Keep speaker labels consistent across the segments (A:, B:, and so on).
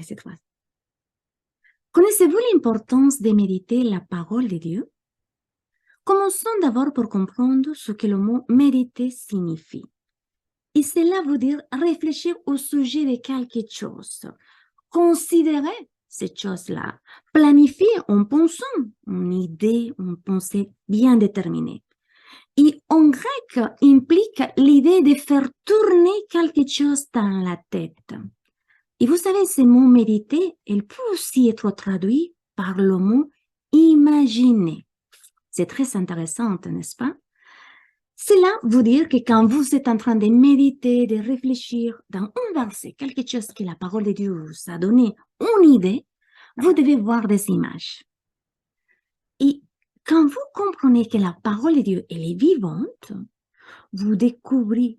A: cette phrase. Connaissez-vous l'importance de méditer la parole de Dieu? Commençons d'abord par comprendre ce que le mot méditer signifie. Et cela veut dire réfléchir au sujet de quelque chose, considérer cette chose-là, planifier en pensant, une idée, une pensée bien déterminée. Et en grec implique l'idée de faire tourner quelque chose dans la tête. Et vous savez, ce mot méditer, il peut aussi être traduit par le mot imaginer. C'est très intéressant, n'est-ce pas? Cela veut dire que quand vous êtes en train de méditer, de réfléchir dans un verset, quelque chose que la parole de Dieu vous a donné, une idée, vous devez voir des images. Et quand vous comprenez que la parole de Dieu, elle est vivante, vous découvrez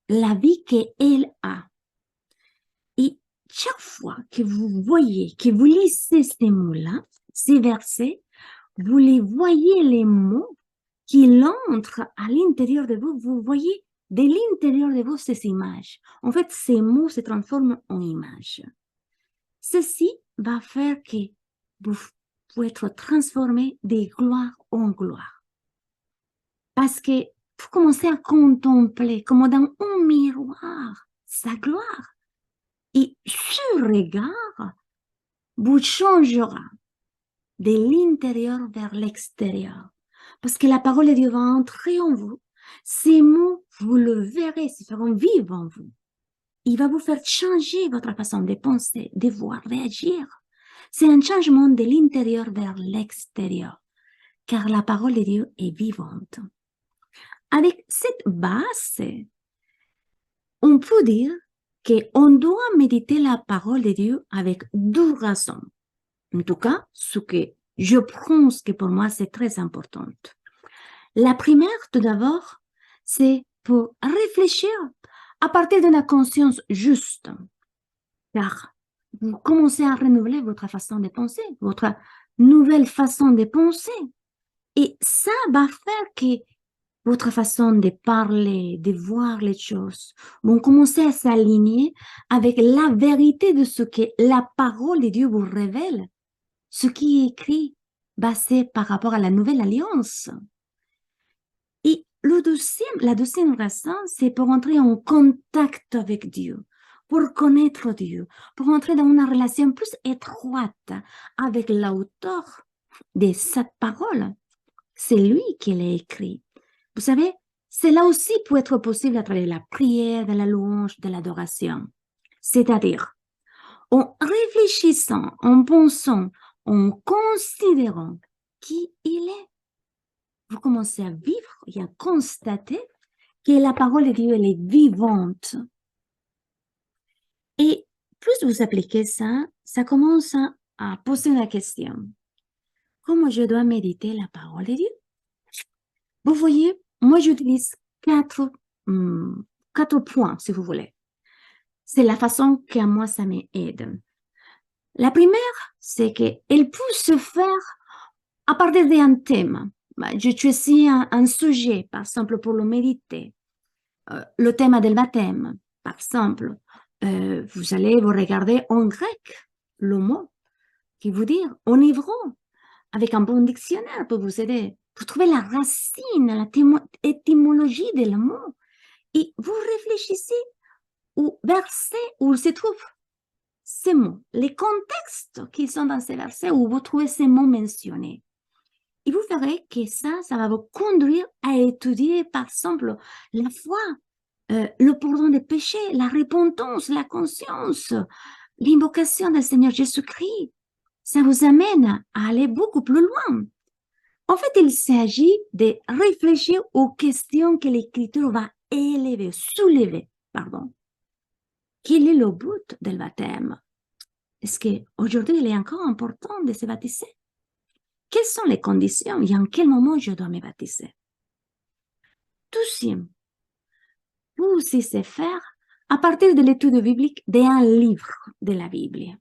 A: la vie qu'elle a. Et chaque fois que vous voyez, que vous lisez ces mots-là, ces versets, vous les voyez les mots qui entrent à l'intérieur de vous. Vous voyez de l'intérieur de vous ces images. En fait, ces mots se transforment en images. Ceci va faire que vous pouvez être transformé de gloire en gloire. Parce que vous commencez à contempler, comme dans un miroir, sa gloire. Et ce regard vous changera de l'intérieur vers l'extérieur. Parce que la parole de Dieu va entrer en vous. Ces mots, vous le verrez, se feront vivre en vous. Il va vous faire changer votre façon de penser, de voir, réagir. C'est un changement de l'intérieur vers l'extérieur. Car la parole de Dieu est vivante. Avec cette base, on peut dire qu'on doit méditer la parole de Dieu avec deux raisons. En tout cas, ce que je pense que pour moi, c'est très important. La première, tout d'abord, c'est pour réfléchir à partir d'une conscience juste. Car vous commencez à renouveler votre façon de penser, votre nouvelle façon de penser. Et ça va faire que votre façon de parler, de voir les choses, vont commencer à s'aligner avec la vérité de ce que la parole de Dieu vous révèle, ce qui est écrit, basé par rapport à la nouvelle alliance. Et la deuxième raison, c'est pour entrer en contact avec Dieu, pour connaître Dieu, pour entrer dans une relation plus étroite avec l'auteur de cette parole. C'est lui qui l'a écrit. Vous savez, cela aussi peut être possible à travers la prière, de la louange, de l'adoration. C'est-à-dire, en réfléchissant, en pensant, en considérant qui il est, vous commencez à vivre et à constater que la parole de Dieu, elle est vivante. Et plus vous appliquez ça, ça commence à poser la question. Comment je dois méditer la parole de Dieu? Vous voyez, moi j'utilise quatre points, si vous voulez. C'est la façon qu'à moi ça m'aide. La première, c'est qu'elle peut se faire à partir d'un thème. Je choisis un sujet, par exemple, pour le méditer. Le thème du baptême, par exemple. Vous allez vous regarder en grec le mot qui vous dit en hébreu, avec un bon dictionnaire pour vous aider. Vous trouvez la racine, l'étymologie de le mot. Et vous réfléchissez au verset où il se trouve ces mots, les contextes qui sont dans ces versets où vous trouvez ces mots mentionnés. Et vous verrez que ça va vous conduire à étudier, par exemple, la foi, le pardon des péchés, la repentance, la conscience, l'invocation du Seigneur Jésus-Christ. Ça vous amène à aller beaucoup plus loin. En fait, il s'agit de réfléchir aux questions que l'Écriture va soulever. Quel est le but du baptême? Est-ce qu'aujourd'hui, il est encore important de se baptiser? Quelles sont les conditions et en quel moment je dois me baptiser? Deuxième, vous aussi c'est faire à partir de l'étude biblique d'un livre de la Bible.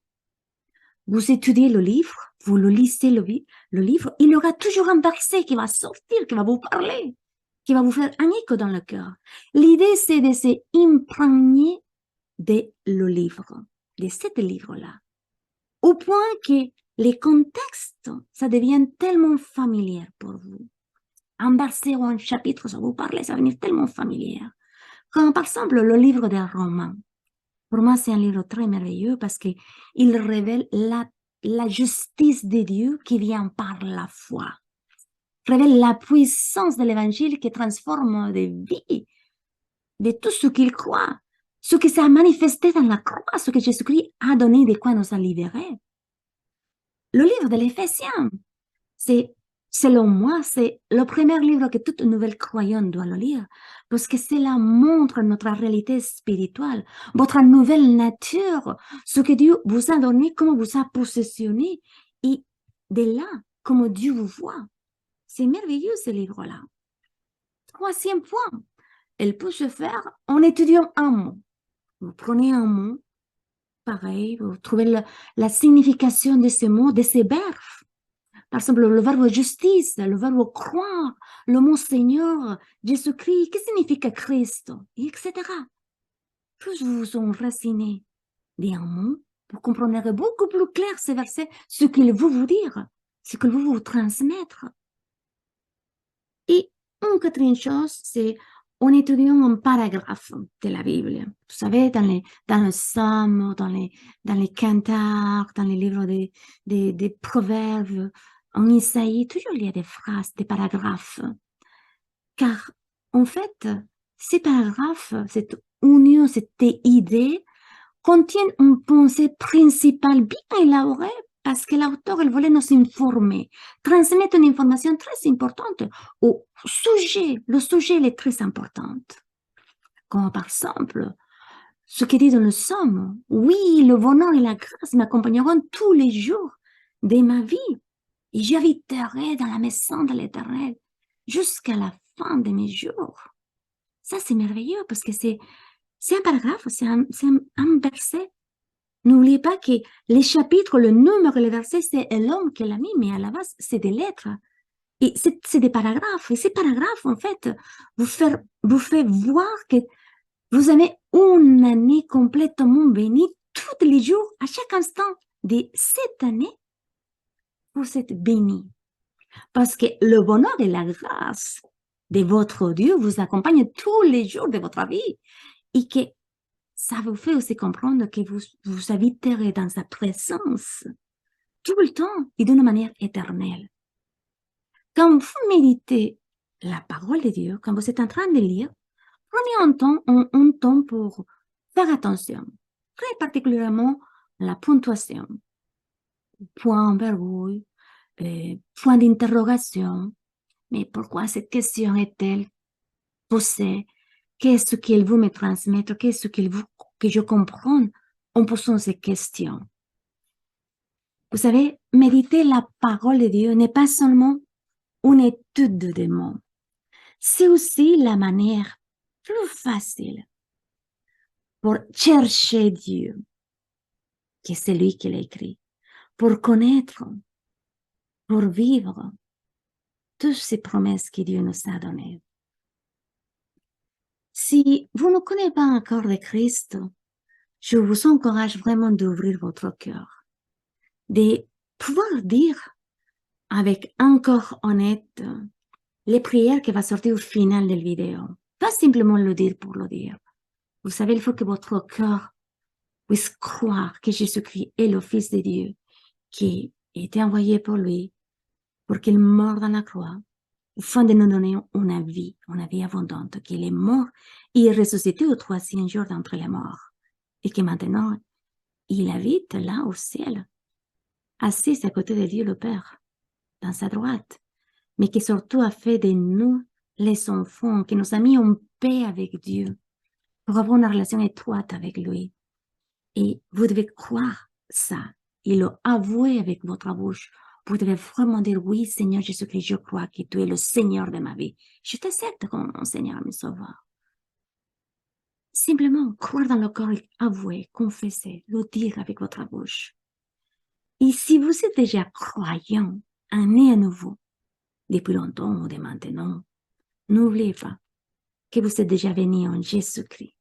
A: Vous étudiez le livre, vous le lisez le livre, il y aura toujours un verset qui va sortir, qui va vous parler, qui va vous faire un écho dans le cœur. L'idée, c'est de s'imprégner de le livre, de ce livre-là. au point que les contextes, ça devient tellement familier pour vous. Un verset ou un chapitre, ça vous parle, ça va devenir tellement familier. Comme par exemple le livre des Romains. Pour moi, c'est un livre très merveilleux parce qu'il révèle la justice de Dieu qui vient par la foi. Révèle la puissance de l'évangile qui transforme des vies, de tout ce qu'il croit, ce qui s'est manifesté dans la croix, ce que Jésus-Christ a donné, de quoi nous a libérés. Le livre de l'Éphésiens, c'est, selon moi, c'est le premier livre que toute nouvelle croyante doit le lire, parce que cela montre notre réalité spirituelle, votre nouvelle nature, ce que Dieu vous a donné, comment vous a possessionné, et de là, comment Dieu vous voit. C'est merveilleux, ce livre-là. Troisième point, elle peut se faire en étudiant un mot. Vous prenez un mot, pareil, vous trouvez la signification de ce mot, de ces verbes. Par exemple, le verbe justice, le verbe croire, le mot Seigneur, Jésus-Christ, que signifie Christ, etc. Plus vous vous enracinez d'un mot, vous comprendrez beaucoup plus clair ces versets, ce qu'il veut vous dire, ce qu'il veut vous transmettre. Et une quatrième chose, c'est en étudiant un paragraphe de la Bible. Vous savez, dans le Psaume, dans les cantares, dans les livres des proverbes, en Isaïe, toujours il y a des phrases, des paragraphes. Car, en fait, ces paragraphes, cette union, cette idée, contiennent une pensée principale bien élaborée parce que l'auteur, il voulait nous informer, transmettre une information très importante au sujet. Le sujet, il est très important. Comme par exemple, ce qui dit dans le Psaume, oui, le bonheur et la grâce m'accompagneront tous les jours de ma vie. Et j'habiterai dans la maison de l'Éternel jusqu'à la fin de mes jours. Ça, c'est merveilleux parce que c'est un paragraphe, c'est un verset. N'oubliez pas que les chapitres, le numéro et les versets, c'est l'homme qui l'a mis, mais à la base, c'est des lettres. Et c'est des paragraphes. Et ces paragraphes, en fait, vous fait voir que vous avez une année complètement bénie, tous les jours, à chaque instant de cette année, vous êtes bénis. Parce que le bonheur et la grâce de votre Dieu vous accompagnent tous les jours de votre vie. Et que ça vous fait aussi comprendre que vous habiterez dans sa présence tout le temps et d'une manière éternelle. Quand vous méditez la parole de Dieu, quand vous êtes en train de lire, prenez un temps pour faire attention, très particulièrement la ponctuation, point virgule, point d'interrogation. Mais pourquoi cette question est-elle posée? Qu'est-ce qu'il veut me transmettre? Qu'est-ce qu'il veut que je comprenne en posant ces questions? Vous savez, méditer la parole de Dieu n'est pas seulement une étude des mots. C'est aussi la manière plus facile pour chercher Dieu, qui c'est lui qui l'a écrit, pour connaître, pour vivre toutes ces promesses que Dieu nous a données. Si vous ne connaissez pas encore le Christ, je vous encourage vraiment d'ouvrir votre cœur, de pouvoir dire avec un cœur honnête les prières qui vont sortir au final de la vidéo. Pas simplement le dire pour le dire. Vous savez, il faut que votre cœur puisse croire que Jésus-Christ est le Fils de Dieu qui a été envoyé pour lui, pour qu'il meure dans la croix, afin de nous donner une vie abondante, qu'il est mort et est ressuscité au troisième jour d'entre les morts, et que maintenant, il habite là au ciel, assis à côté de Dieu le Père, dans sa droite, mais qui surtout a fait de nous les enfants, qui nous a mis en paix avec Dieu, pour avoir une relation étroite avec lui. Et vous devez croire ça, et le avouer avec votre bouche. Vous devez vraiment dire, oui, Seigneur Jésus-Christ, je crois que tu es le Seigneur de ma vie. Je t'accepte comme mon Seigneur et mon Sauveur. Simplement, croire dans le cœur, avouer, confesser, le dire avec votre bouche. Et si vous êtes déjà croyant, né à nouveau, depuis longtemps ou de maintenant, n'oubliez pas que vous êtes déjà béni en Jésus-Christ.